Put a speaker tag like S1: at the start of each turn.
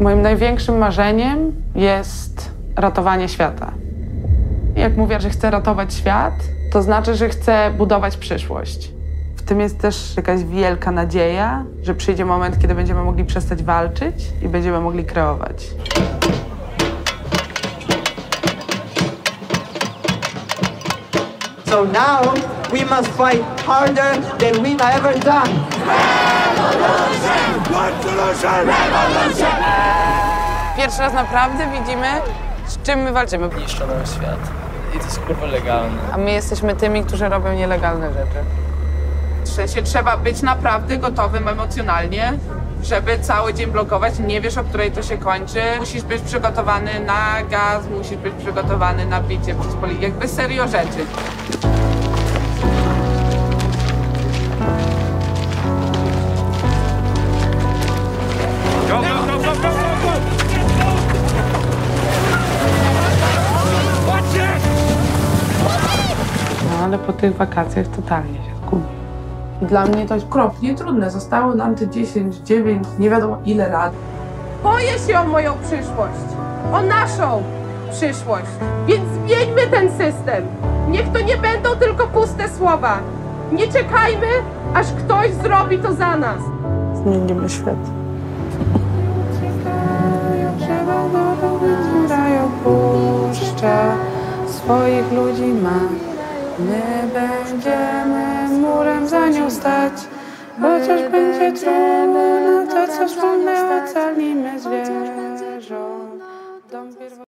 S1: Moim największym marzeniem jest ratowanie świata. Jak mówię, że chcę ratować świat, to znaczy, że chcę budować przyszłość. W tym jest też jakaś wielka nadzieja, że przyjdzie moment, kiedy będziemy mogli przestać walczyć i będziemy mogli kreować.
S2: So now we must fight harder than we've ever done.
S3: Revolution! One solution! Revolution!
S1: Pierwszy raz naprawdę widzimy, z czym my walczymy.
S4: Niszczą nam świat. I to jest kurwa legalne.
S1: A my jesteśmy tymi, którzy robią nielegalne rzeczy. W sensie trzeba być naprawdę gotowym emocjonalnie, żeby cały dzień blokować. Nie wiesz, o której to się kończy. Musisz być przygotowany na gaz, musisz być przygotowany na bicie przez policję. Jakby serio rzeczy.
S3: Go, go, go, go, go, go, go! Watch it!
S1: No ale po tych wakacjach totalnie się zgubi. Dla mnie to jest okropnie trudne. Zostało nam te 10, 9, nie wiadomo ile lat.
S5: Boję się o moją przyszłość, o naszą przyszłość, więc zmieńmy ten system. Niech to nie będą tylko puste słowa. Nie czekajmy, aż ktoś zrobi to za nas.
S1: Zmienimy świat. Zbierają puszcza, swoich ludzi ma. My będziemy murem za nią stać, chociaż będzie trudno, to co wspólne ocalimy zwiat.